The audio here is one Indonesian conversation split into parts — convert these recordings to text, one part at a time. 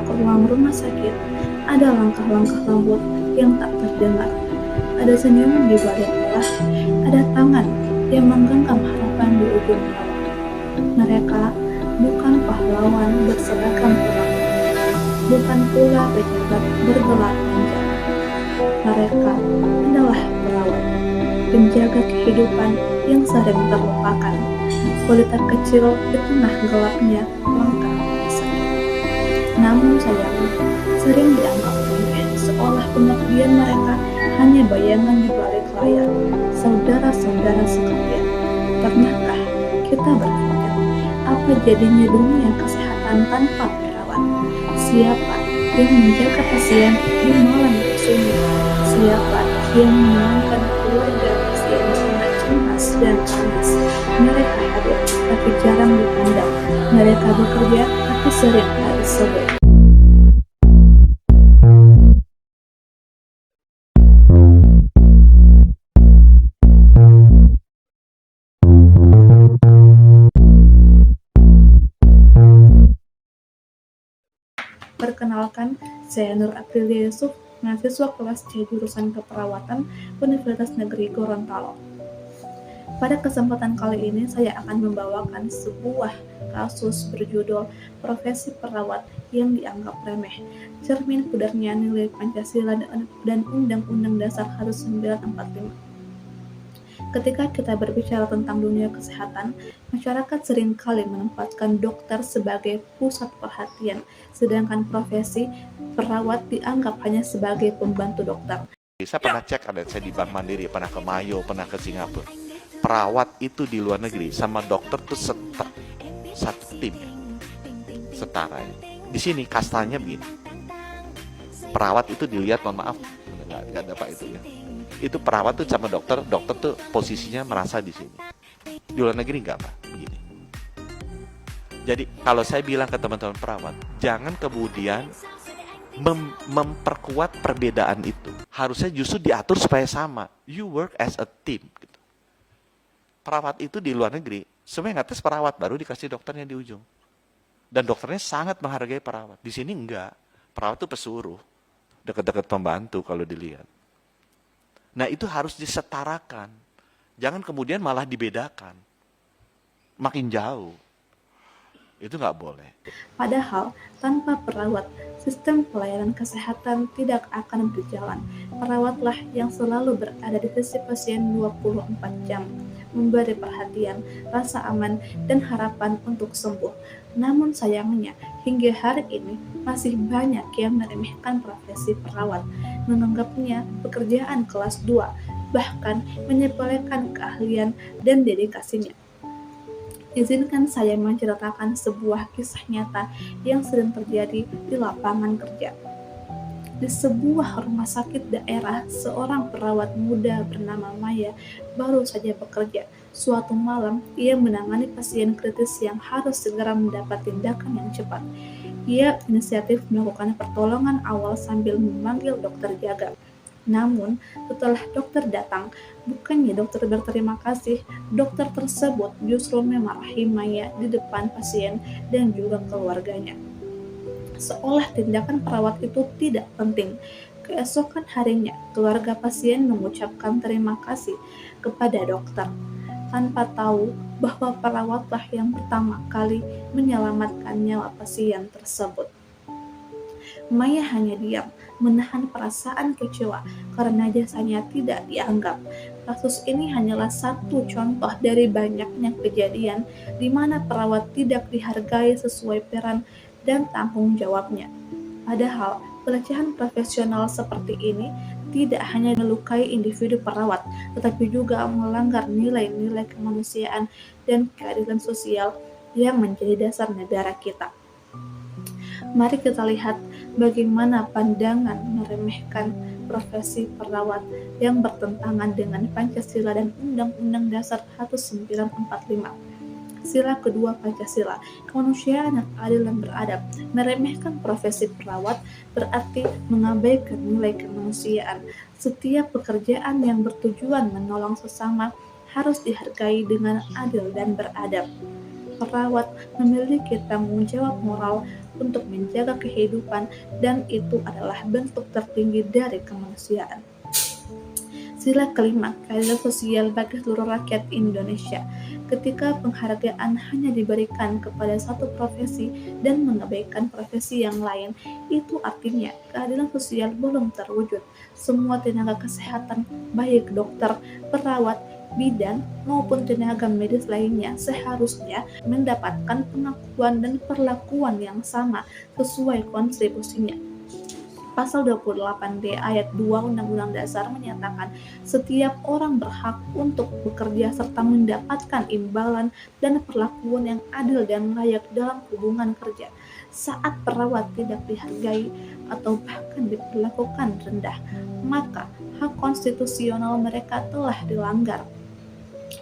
masuk ke ruang rumah sakit, ada langkah-langkah lembut yang tak terdengar. Ada senyuman di balik lelah, ada tangan yang menggenggam harapan di ujung nyawa. Mereka bukan pahlawan berseragam perang, bukan pula pejabat bergelar panjang. Mereka adalah perawat, penjaga kehidupan yang sering terlupakan, pelita kecil di tengah gelapnya langkah rumah sakit. Namun sayangnya, sering dianggap remeh, seolah pengabdian mereka hanya bayangan di balik layar. Saudara-saudara sekalian, pernahkah kita berpikir, apa jadinya dunia kesehatan tanpa perawat? Siapa yang menjaga pasien di malam yang sunyi? Siapa yang menenangkan keluarga pasien di tengah cemas dan panas? Mereka hadir, tapi jarang dipandang. Mereka bekerja, tapi sering tak disebut. Perkenalkan, saya Nur Aprilia Yusuf, mahasiswa kelas C jurusan Keperawatan Universitas Negeri Gorontalo. Pada kesempatan kali ini saya akan membawakan sebuah kasus berjudul Profesi Perawat yang Dianggap Remeh, cermin pudarnya nilai Pancasila dan Undang-Undang Dasar 1945. Ketika kita berbicara tentang dunia kesehatan, masyarakat seringkali menempatkan dokter sebagai pusat perhatian, sedangkan profesi perawat dianggap hanya sebagai pembantu dokter. Saya pernah cek, ada saya di Bank Mandiri, pernah ke Mayo, pernah ke Singapura. Perawat itu di luar negeri sama dokter tuh satu tim, setara. Di sini kastanya begini. Perawat itu dilihat, mohon maaf, nggak ada pak itu ya. Itu perawat tuh sama dokter tuh posisinya merasa di sini. Di luar negeri nggak pak, begini. Jadi kalau saya bilang ke teman-teman perawat, jangan kemudian memperkuat perbedaan itu. Harusnya justru diatur supaya sama. You work as a team. Gitu. Perawat itu di luar negeri, semuanya ngetes perawat, baru dikasih dokternya di ujung. Dan dokternya sangat menghargai perawat. Di sini enggak. Perawat itu pesuruh. Dekat-dekat pembantu kalau dilihat. Nah itu harus disetarakan. Jangan kemudian malah dibedakan. Makin jauh. Itu nggak boleh. Padahal tanpa perawat, sistem pelayanan kesehatan tidak akan berjalan. Perawatlah yang selalu berada di sisi pasien 24 jam, memberi perhatian, rasa aman, dan harapan untuk sembuh. Namun sayangnya, hingga hari ini masih banyak yang meremehkan profesi perawat, menganggapnya pekerjaan kelas 2, bahkan menyepelekan keahlian dan dedikasinya. Izinkan saya menceritakan sebuah kisah nyata yang sering terjadi di lapangan kerja. Di sebuah rumah sakit daerah, seorang perawat muda bernama Maya baru saja bekerja. Suatu malam, ia menangani pasien kritis yang harus segera mendapat tindakan yang cepat. Ia inisiatif melakukan pertolongan awal sambil memanggil dokter jaga. Namun, setelah dokter datang, bukannya dokter berterima kasih, dokter tersebut justru memarahi Maya di depan pasien dan juga keluarganya. Seolah tindakan perawat itu tidak penting. Keesokan harinya, keluarga pasien mengucapkan terima kasih kepada dokter, tanpa tahu bahwa perawatlah yang pertama kali menyelamatkan nyawa pasien tersebut. Maya hanya diam, menahan perasaan kecewa karena jasanya tidak dianggap. Kasus ini hanyalah satu contoh dari banyaknya kejadian di mana perawat tidak dihargai sesuai peran dan tanggung jawabnya. Padahal, pelecehan profesional seperti ini tidak hanya melukai individu perawat, tetapi juga melanggar nilai-nilai kemanusiaan dan keadilan sosial yang menjadi dasar negara kita. Mari kita lihat bagaimana pandangan meremehkan profesi perawat yang bertentangan dengan Pancasila dan Undang-Undang Dasar 1945. Sila kedua Pancasila, kemanusiaan yang adil dan beradab. Meremehkan profesi perawat berarti mengabaikan nilai kemanusiaan. Setiap pekerjaan yang bertujuan menolong sesama harus dihargai dengan adil dan beradab. perawat memiliki tanggung jawab moral untuk menjaga kehidupan, dan itu adalah bentuk tertinggi dari kemanusiaan. Sila kelima, keadilan sosial bagi seluruh rakyat Indonesia. Ketika penghargaan hanya diberikan kepada satu profesi dan mengabaikan profesi yang lain, itu artinya keadilan sosial belum terwujud. Semua tenaga kesehatan, baik dokter, perawat, bidan, maupun tenaga medis lainnya seharusnya mendapatkan pengakuan dan perlakuan yang sama sesuai kontribusinya. Pasal 28D ayat 2 Undang-Undang Dasar menyatakan setiap orang berhak untuk bekerja serta mendapatkan imbalan dan perlakuan yang adil dan layak dalam hubungan kerja. Saat perawat tidak dihargai atau bahkan diperlakukan rendah, maka hak konstitusional mereka telah dilanggar.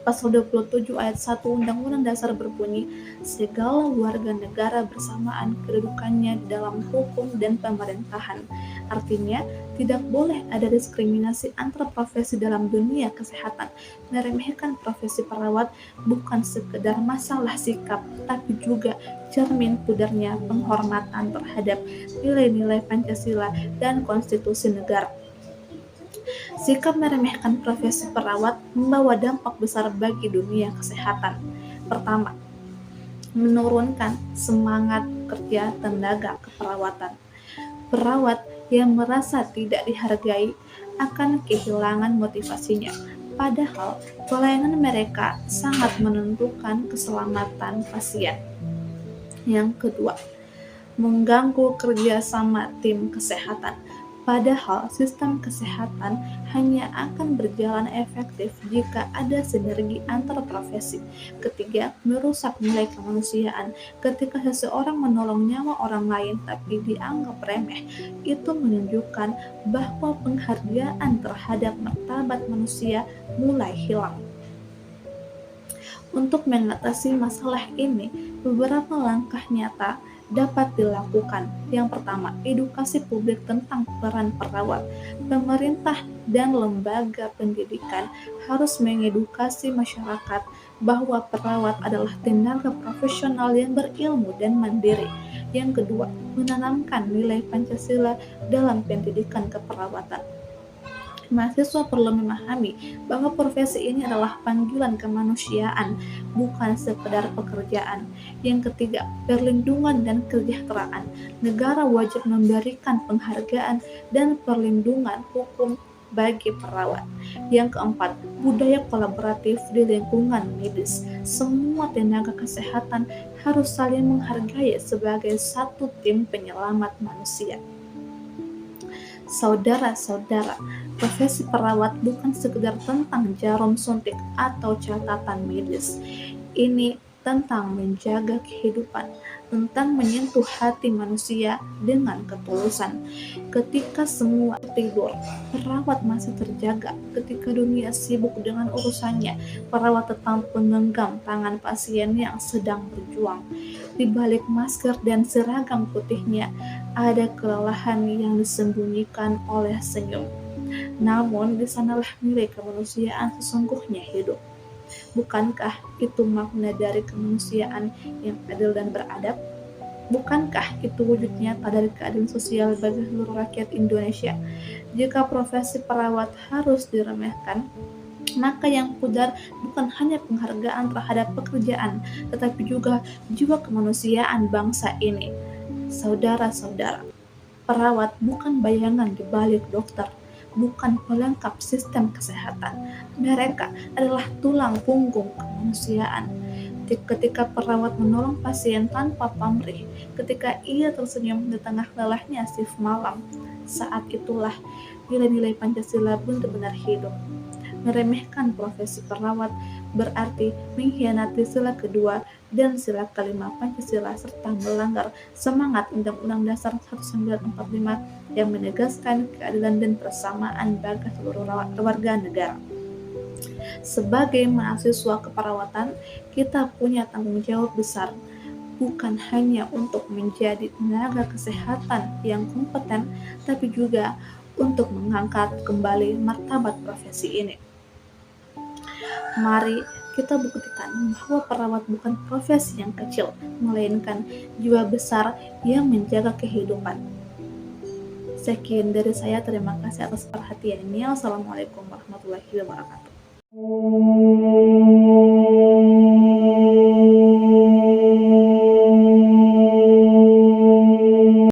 Pasal 27 ayat 1 Undang-Undang Dasar berbunyi, segala warga negara bersamaan kedudukannya di dalam hukum dan pemerintahan. Artinya, tidak boleh ada diskriminasi antar profesi dalam dunia kesehatan. Meremehkan profesi perawat bukan sekedar masalah sikap, tapi juga cermin pudarnya penghormatan terhadap nilai-nilai Pancasila dan konstitusi negara. Sikap meremehkan profesi perawat membawa dampak besar bagi dunia kesehatan. Pertama, menurunkan semangat kerja tenaga keperawatan. Perawat yang merasa tidak dihargai akan kehilangan motivasinya, padahal pelayanan mereka sangat menentukan keselamatan pasien. Yang kedua, mengganggu kerjasama tim kesehatan. Padahal sistem kesehatan hanya akan berjalan efektif jika ada sinergi antar profesi. Ketiga, merusak nilai kemanusiaan. Ketika seseorang menolong nyawa orang lain tapi dianggap remeh, itu menunjukkan bahwa penghargaan terhadap martabat manusia mulai hilang. Untuk mengatasi masalah ini, beberapa langkah nyata dapat dilakukan. Yang pertama, edukasi publik tentang peran perawat. Pemerintah dan lembaga pendidikan harus mengedukasi masyarakat bahwa perawat adalah tenaga profesional yang berilmu dan mandiri. Yang kedua, menanamkan nilai Pancasila dalam pendidikan keperawatan. Mahasiswa perlu memahami bahwa profesi ini adalah panggilan kemanusiaan, bukan sekedar pekerjaan. Yang ketiga, perlindungan dan kesejahteraan. Negara wajib memberikan penghargaan dan perlindungan hukum bagi perawat. Yang keempat, budaya kolaboratif di lingkungan medis. Semua tenaga kesehatan harus saling menghargai sebagai satu tim penyelamat manusia. Saudara-saudara, profesi perawat bukan sekedar tentang jarum suntik atau catatan medis. Ini tentang menjaga kehidupan, tentang menyentuh hati manusia dengan ketulusan. Ketika semua tidur, perawat masih terjaga. Ketika dunia sibuk dengan urusannya, perawat tetap menggenggam tangan pasien yang sedang berjuang. Di balik masker dan seragam putihnya, ada kelelahan yang disembunyikan oleh senyum. Namun, di sanalah nilai kemanusiaan sesungguhnya hidup. Bukankah itu makna dari kemanusiaan yang adil dan beradab? Bukankah itu wujud nyata dari keadilan sosial bagi seluruh rakyat Indonesia? Jika profesi perawat harus diremehkan, maka yang pudar bukan hanya penghargaan terhadap pekerjaan, tetapi juga jiwa kemanusiaan bangsa ini. Saudara-saudara, perawat bukan bayangan di balik dokter, bukan pelengkap sistem kesehatan. Mereka adalah tulang punggung kemanusiaan. Ketika perawat menolong pasien tanpa pamrih, ketika ia tersenyum di tengah lelahnya shift malam, saat itulah nilai-nilai Pancasila benar-benar hidup. Meremehkan profesi perawat berarti mengkhianati sila kedua dan sila kelima Pancasila serta melanggar semangat Undang-Undang Dasar 1945 yang menegaskan keadilan dan persamaan bagi seluruh warga negara. Sebagai mahasiswa keperawatan, kita punya tanggung jawab besar, bukan hanya untuk menjadi tenaga kesehatan yang kompeten, tapi juga untuk mengangkat kembali martabat profesi ini. Mari kita buktikan bahwa perawat bukan profesi yang kecil, melainkan jiwa besar yang menjaga kehidupan. Sekian dari saya, terima kasih atas perhatiannya. Wassalamualaikum warahmatullahi wabarakatuh.